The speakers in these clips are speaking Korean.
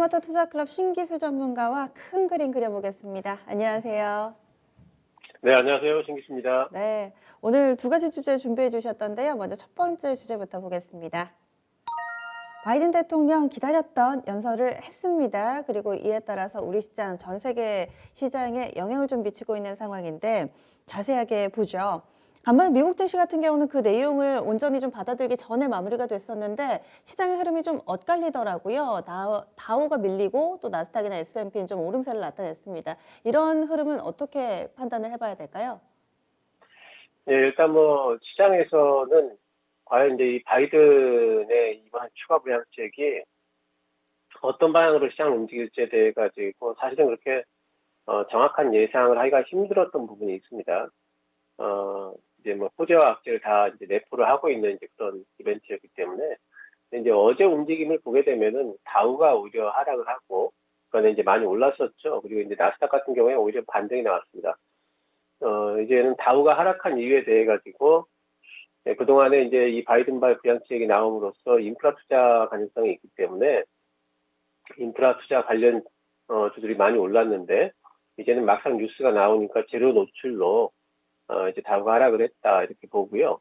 다이아마트 투자클럽 신기술 전문가와 큰 그림 그려보겠습니다. 안녕하세요. 네, 안녕하세요. 신기수입니다. 네, 오늘 두 가지 주제 준비해 주셨던데요. 먼저 첫 번째 주제부터 보겠습니다. 바이든 대통령 기다렸던 연설을 했습니다. 그리고 이에 따라서 우리 시장, 전 세계 시장에 영향을 좀 미치고 있는 상황인데 자세하게 보죠. 간만에 미국 증시 같은 경우는 그 내용을 온전히 좀 받아들이기 전에 마무리가 됐었는데 시장의 흐름이 좀 엇갈리더라고요. 다우가 밀리고 또 나스닥이나 S&P는 좀 오름세를 나타냈습니다. 이런 흐름은 어떻게 판단을 해봐야 될까요? 예, 일단 뭐 시장에서는 과연 이제 이 바이든의 이번 추가 부양책이 어떤 방향으로 시장을 움직일지에 대해 가지고 사실은 그렇게 정확한 예상을 하기가 힘들었던 부분이 있습니다. 이제 뭐 호재와 악재를 다 이제 내포를 하고 있는 이제 그런 이벤트였기 때문에 이제 어제 움직임을 보게 되면은 다우가 오히려 하락을 하고 그거는 이제 많이 올랐었죠. 그리고 이제 나스닥 같은 경우에 오히려 반등이 나왔습니다. 이제는 다우가 하락한 이유에 대해 가지고 그동안에 이제 이 바이든발 부양책이 나옴으로써 인프라 투자 가능성이 있기 때문에 인프라 투자 관련 주들이 많이 올랐는데 이제는 막상 뉴스가 나오니까 재료 노출로 이제 다우가 하락을 했다 이렇게 보고요.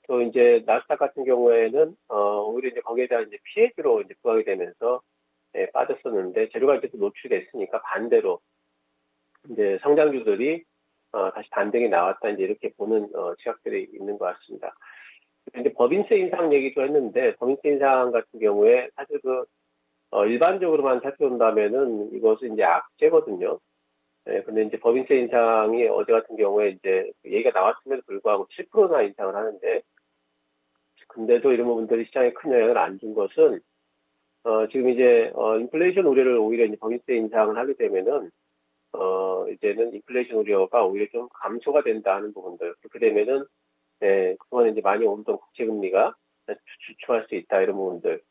또 이제 나스닥 같은 경우에는 오히려 이제 거기에 대한 이제 피해주로 이제 부각이 되면서 빠졌었는데 재료가 이제 또 노출이 됐으니까 반대로 이제 성장주들이 다시 반등이 나왔다 이제 이렇게 보는 시각들이 있는 것 같습니다. 이제 법인세 인상 얘기도 했는데 법인세 인상 같은 경우에 사실 일반적으로만 살펴본다면은 이것은 이제 악재거든요. 근데 이제 법인세 인상이 어제 같은 경우에 이제 얘기가 나왔음에도 불구하고 7%나 인상을 하는데 근데도 이런 부분들이 시장에 큰 영향을 안 준 것은 지금 이제 인플레이션 우려를 오히려 이제 법인세 인상을 하게 되면은 이제는 인플레이션 우려가 오히려 좀 감소가 된다는 부분들. 그렇게 되면은, 그동안 이제 많이 오르던 국채금리가 주춤할 수 있다, 이런 부분들.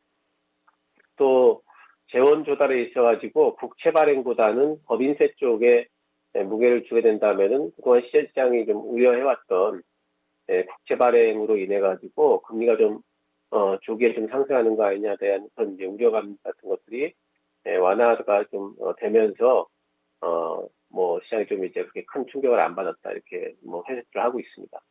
또, 재원 조달에 있어가지고 국채 발행보다는 법인세 쪽에 무게를 주게 된다면은 그동안 시장이 좀 우려해왔던 국채 발행으로 인해가지고 금리가 좀, 조기에 좀 상승하는 거 아니냐에 대한 그런 이제 우려감 같은 것들이 완화가 좀 되면서 뭐 시장이 좀 이제 그렇게 큰 충격을 안 받았다 이렇게 뭐 해석을 하고 있습니다.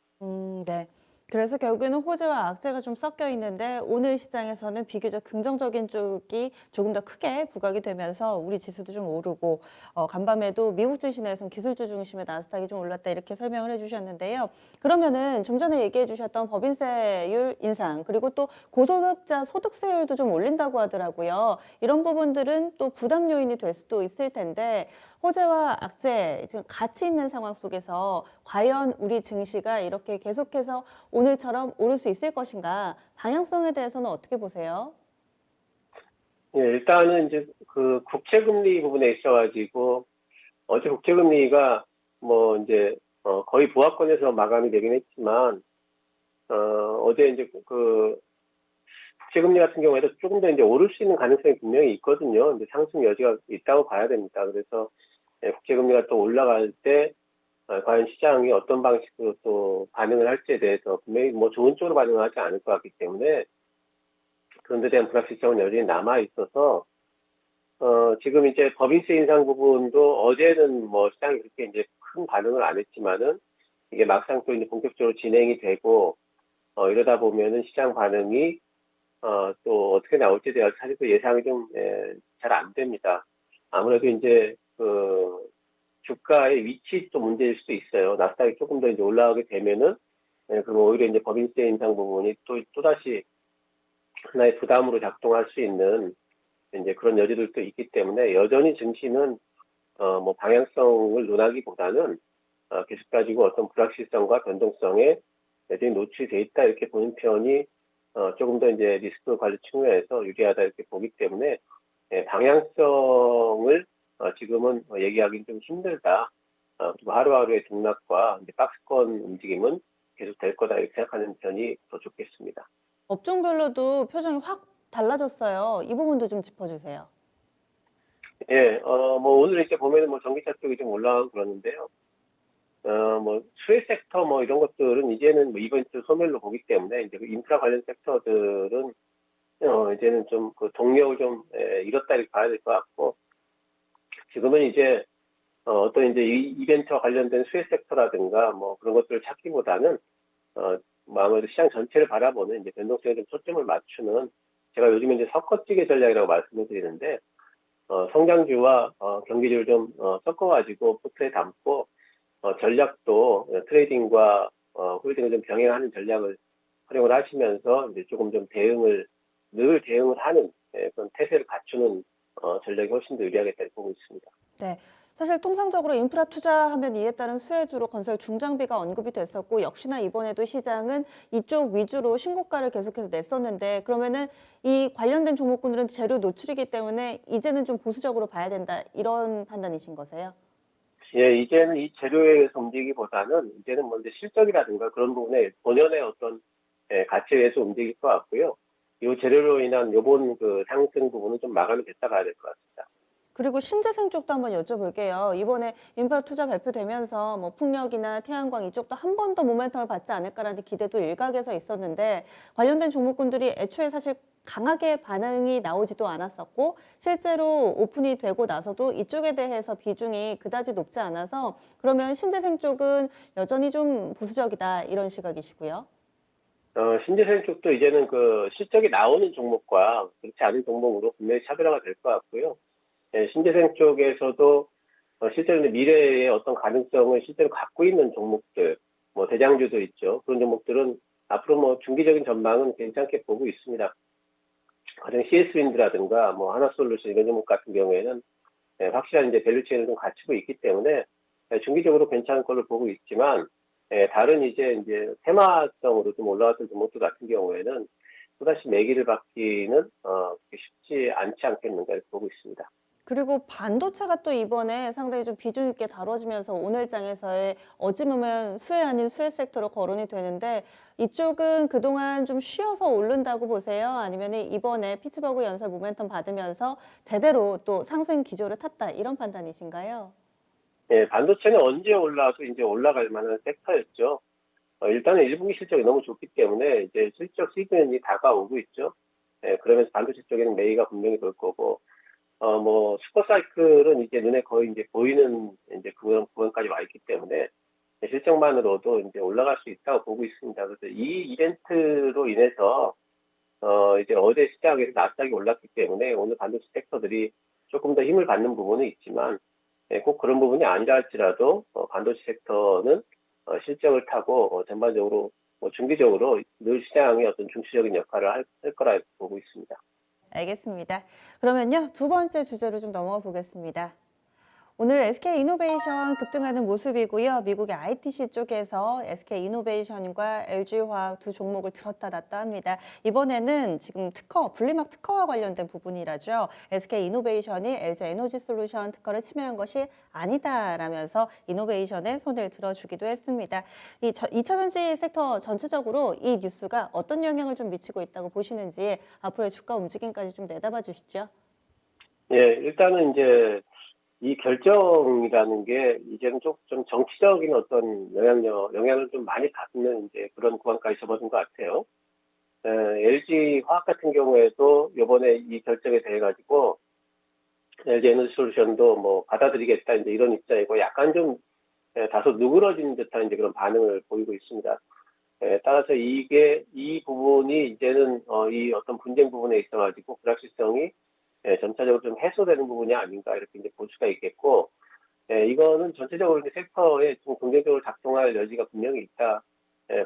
네. 그래서 결국에는 호재와 악재가 좀 섞여 있는데 오늘 시장에서는 비교적 긍정적인 쪽이 조금 더 크게 부각이 되면서 우리 지수도 좀 오르고 간밤에도 미국 증시 내에서는 기술주 중심의 나스닥이 좀 올랐다 이렇게 설명을 해주셨는데요. 그러면은 좀 전에 얘기해 주셨던 법인세율 인상 그리고 또 고소득자 소득세율도 좀 올린다고 하더라고요. 이런 부분들은 또 부담 요인이 될 수도 있을 텐데 호재와 악재 지금 같이 있는 상황 속에서 과연 우리 증시가 이렇게 계속해서 오늘처럼 오를 수 있을 것인가? 방향성에 대해서는 어떻게 보세요? 예, 일단은 이제 그 국채금리 부분에 있어가지고 어제 국채금리가 뭐 이제 거의 보합권에서 마감이 되긴 했지만 어제 이제 그 국채금리 같은 경우에도 조금 더 이제 오를 수 있는 가능성이 분명히 있거든요. 근데 상승 여지가 있다고 봐야 됩니다. 그래서 국채금리가 또 올라갈 때 과연 시장이 어떤 방식으로 또 반응을 할지에 대해서 분명히 뭐 좋은 쪽으로 반응을 하지 않을 것 같기 때문에 그런 데 대한 불확실성은 여전히 남아 있어서 지금 이제 법인세 인상 부분도 어제는 뭐 시장이 그렇게 이제 큰 반응을 안 했지만은 이게 막상 또 이제 본격적으로 진행이 되고 이러다 보면은 시장 반응이 또 어떻게 나올지에 대해서 사실 또 예상이 좀 잘 안 됩니다. 아무래도 이제 주가의 위치도 문제일 수도 있어요. 나스닥이 조금 더 이제 올라가게 되면은, 그럼 오히려 이제 법인세 인상 부분이 또다시 하나의 부담으로 작동할 수 있는 이제 그런 여지들도 있기 때문에 여전히 증시는, 뭐 방향성을 논하기보다는, 계속 가지고 어떤 불확실성과 변동성에 여전히 노출이 돼 있다 이렇게 보는 편이, 조금 더 이제 리스크 관리 측면에서 유리하다 이렇게 보기 때문에, 방향성을 지금은 얘기하기는 좀 힘들다. 그리고 하루하루의 등락과 이제 박스권 움직임은 계속 될 거다 이렇게 생각하는 편이 더 좋겠습니다. 업종별로도 표정이 확 달라졌어요. 이 부분도 좀 짚어주세요. 예, 뭐 오늘 이렇게 보면은 뭐 전기차 쪽이 좀 올라가고 그러는데요. 뭐 수혜 섹터 뭐 이런 것들은 이제는 뭐 이번 주 소멸로 보기 때문에 이제 그 인프라 관련 섹터들은 이제는 좀 그 동력을 좀 잃었다 이렇게 봐야 될 것 같고, 지금은 이제 어떤 이제 이벤트와 관련된 수혜 섹터라든가 뭐 그런 것들을 찾기보다는 뭐 아무래도 시장 전체를 바라보는 이제 변동성에 좀 초점을 맞추는, 제가 요즘에 이제 섞어찌개 전략이라고 말씀을 드리는데, 성장주와 경기주를 좀 섞어가지고 포트에 담고 전략도 트레이딩과 홀딩을 좀 병행하는 전략을 활용을 하시면서 이제 조금 좀 늘 대응을 하는 그런 태세를 갖추는 전략이 훨씬 더 유리하겠다고 보고 있습니다. 네. 사실 통상적으로 인프라 투자하면 이에 따른 수혜주로 건설 중장비가 언급이 됐었고 역시나 이번에도 시장은 이쪽 위주로 신고가를 계속해서 냈었는데 그러면은 이 관련된 종목군들은 재료 노출이기 때문에 이제는 좀 보수적으로 봐야 된다 이런 판단이신 거세요? 예, 이제는 이 재료에 의해서 움직이기보다는 이제는 먼저 실적이라든가 그런 부분에 본연의 어떤 가치에 의해서 움직일 것 같고요. 이 재료로 인한 요번 그 상승 부분은 좀 마감이 됐다 가야 될 것 같습니다. 그리고 신재생 쪽도 한번 여쭤볼게요. 이번에 인프라 투자 발표되면서 뭐 풍력이나 태양광 이쪽도 한 번 더 모멘텀을 받지 않을까라는 기대도 일각에서 있었는데 관련된 종목군들이 애초에 사실 강하게 반응이 나오지도 않았었고 실제로 오픈이 되고 나서도 이쪽에 대해서 비중이 그다지 높지 않아서 그러면 신재생 쪽은 여전히 좀 보수적이다 이런 시각이시고요. 신재생 쪽도 이제는 그 실적이 나오는 종목과 그렇지 않은 종목으로 분명히 차별화가 될 것 같고요. 예, 신재생 쪽에서도 실제로 이제 미래의 어떤 가능성을 실제로 갖고 있는 종목들, 뭐 대장주도 있죠. 그런 종목들은 앞으로 뭐 중기적인 전망은 괜찮게 보고 있습니다. 가령 CS윈드라든가 뭐 하나솔루션 이런 종목 같은 경우에는 확실한 이제 밸류체인을 좀 갖추고 있기 때문에 중기적으로 괜찮은 걸로 보고 있지만, 다른 이제 테마성으로 좀 올라왔던 종목들 같은 경우에는 또다시 매기를 받기는 쉽지 않지 않겠는가 이렇게 보고 있습니다. 그리고 반도체가 또 이번에 상당히 좀 비중 있게 다뤄지면서 오늘 장에서의 어찌보면 수혜 아닌 수혜 섹터로 거론이 되는데 이쪽은 그동안 좀 쉬어서 오른다고 보세요? 아니면 이번에 피츠버그 연설 모멘텀 받으면서 제대로 또 상승 기조를 탔다 이런 판단이신가요? 예, 반도체는 언제 올라와도 이제 올라갈 만한 섹터였죠. 일단은 1분기 실적이 너무 좋기 때문에 이제 실적 시즌이 다가오고 있죠. 그러면서 반도체 쪽에는 매기가 분명히 돌 거고, 뭐 슈퍼 사이클은 이제 눈에 거의 이제 보이는 이제 그런 구간까지 와 있기 때문에 실적만으로도 이제 올라갈 수 있다고 보고 있습니다. 그래서 이 이벤트로 인해서 이제 어제 시장에서 나스닥이 올랐기 때문에 오늘 반도체 섹터들이 조금 더 힘을 받는 부분은 있지만, 꼭 그런 부분이 아니라 할지라도 반도체 섹터는 실적을 타고 전반적으로 뭐 중기적으로 늘 시장의 어떤 중추적인 역할을 할 거라 보고 있습니다. 알겠습니다. 그러면요, 두 번째 주제로 좀 넘어가 보겠습니다. 오늘 SK이노베이션 급등하는 모습이고요. 미국의 ITC 쪽에서 SK이노베이션과 LG화학 두 종목을 들었다 놨다 합니다. 이번에는 지금 분리막 특허와 관련된 부분이라죠. SK이노베이션이 LG에너지솔루션 특허를 침해한 것이 아니다라면서 이노베이션에 손을 들어주기도 했습니다. 이 2차 전지 섹터 전체적으로 이 뉴스가 어떤 영향을 좀 미치고 있다고 보시는지 앞으로의 주가 움직임까지 좀 내다봐 주시죠. 예, 일단은 이제 이 결정이라는 게 이제는 좀 정치적인 어떤 영향을 좀 많이 받는 이제 그런 구간까지 접어든 것 같아요. LG 화학 같은 경우에도 이번에 이 결정에 대해 가지고 LG 에너지 솔루션도 뭐 받아들이겠다 이제 이런 입장이고, 약간 좀 다소 누그러진 듯한 이제 그런 반응을 보이고 있습니다. 따라서 이 부분이 이제는 이 어떤 분쟁 부분에 있어 가지고 불확실성이 전체적으로 좀 해소되는 부분이 아닌가 이렇게 이제 볼 수가 있겠고, 이거는 전체적으로 이제 섹터에 좀 긍정적으로 작동할 여지가 분명히 있다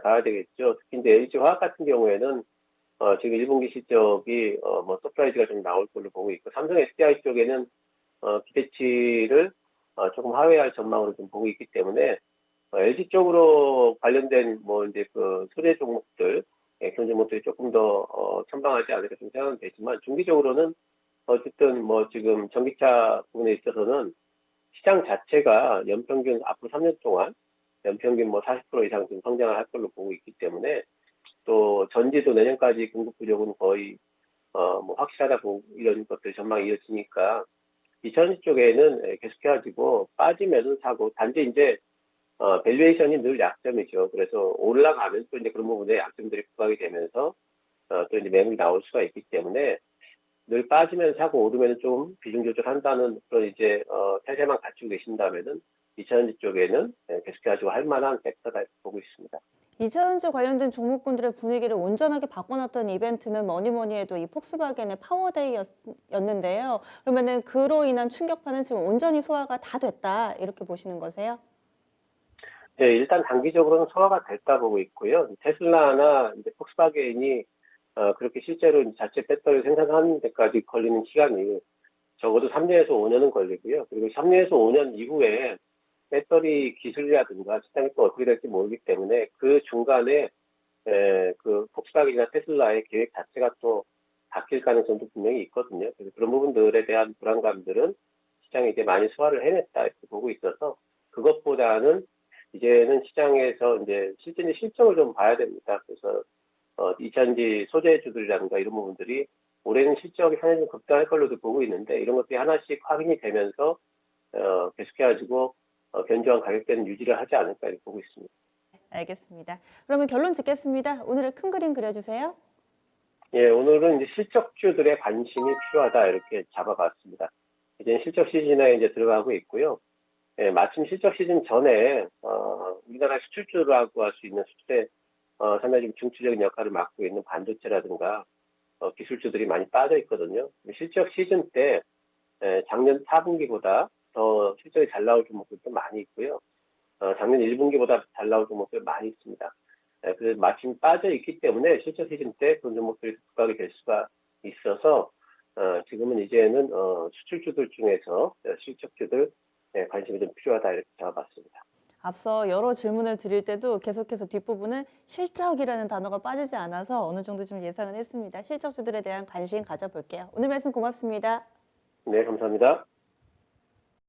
봐야 되겠죠. 특히 이제 LG 화학 같은 경우에는 지금 1분기 실적이 뭐 서프라이즈가 좀 나올 걸로 보고 있고, 삼성 SDI 쪽에는 기대치를 조금 하회할 전망으로 좀 보고 있기 때문에 LG 쪽으로 관련된 뭐 이제 그 소재 종목들, 그런 종목들이 조금 더 선방하지 않을까 좀 생각은 되지만, 중기적으로는 어쨌든 뭐 지금 전기차 부분에 있어서는 시장 자체가 연평균 앞으로 3년 동안 연평균 뭐 40% 이상 좀 성장을 할 걸로 보고 있기 때문에, 또 전지도 내년까지 공급 부족은 거의 뭐 확실하다고 이런 것들 전망이 이어지니까 2000년 쪽에는 계속해가지고 빠지면은 사고, 단지 이제 밸류에이션이 늘 약점이죠. 그래서 올라가면 또 이제 그런 부분에 약점들이 부각이 되면서 또 이제 매물이 나올 수가 있기 때문에 늘 빠지면 사고 오르면 좀 비중 조절한다는 그런 이제 태세만 갖추고 계신다면은 2차전지 쪽에는 계속해가지고 할 만한 섹터다 이렇게 보고 있습니다. 이차전지 관련된 종목군들의 분위기를 온전하게 바꿔놨던 이벤트는 뭐니 해도 이 폭스바겐의 파워데이였는데요. 그러면은 그로 인한 충격파는 지금 온전히 소화가 다 됐다 이렇게 보시는 거세요? 네, 일단 단기적으로는 소화가 됐다 보고 있고요. 테슬라나 이제 폭스바겐이 그렇게 실제로 이제 자체 배터리 생산하는 데까지 걸리는 시간이 적어도 3년에서 5년은 걸리고요. 그리고 3년에서 5년 이후에 배터리 기술이라든가 시장이 또 어떻게 될지 모르기 때문에 그 중간에 그 폭스바겐이나 테슬라의 계획 자체가 또 바뀔 가능성도 분명히 있거든요. 그래서 그런 부분들에 대한 불안감들은 시장이 이제 많이 소화를 해냈다 이렇게 보고 있어서 그것보다는 이제는 시장에서 이제 실제 실적을 좀 봐야 됩니다. 그래서 2차전지 소재주들이라든가 이런 부분들이 올해는 실적이 상당히 좀 급등할 걸로도 보고 있는데 이런 것들이 하나씩 확인이 되면서 계속해가지고 견조한 가격대는 유지를 하지 않을까 이렇게 보고 있습니다. 알겠습니다. 그러면 결론 짓겠습니다. 오늘의 큰 그림 그려주세요. 예, 오늘은 이제 실적주들의 관심이 필요하다 이렇게 잡아봤습니다. 이제 실적 시즌에 이제 들어가고 있고요. 예, 마침 실적 시즌 전에 우리나라 수출주라고 할 수 있는 수출에 상당히 좀 중추적인 역할을 맡고 있는 반도체라든가 기술주들이 많이 빠져 있거든요. 실적 시즌 때 작년 4분기보다 더 실적이 잘 나올 종목들도 많이 있고요. 작년 1분기보다 잘 나올 종목들 많이 있습니다. 그래서 마침 빠져 있기 때문에 실적 시즌 때 그런 종목들이 부각이 될 수가 있어서 지금은 이제는 수출주들 중에서 실적주들 관심이 좀 필요하다 이렇게 잡아봤습니다. 앞서 여러 질문을 드릴 때도 계속해서 뒷부분은 실적이라는 단어가 빠지지 않아서 어느 정도 좀 예상은 했습니다. 실적주들에 대한 관심 가져볼게요. 오늘 말씀 고맙습니다. 네, 감사합니다.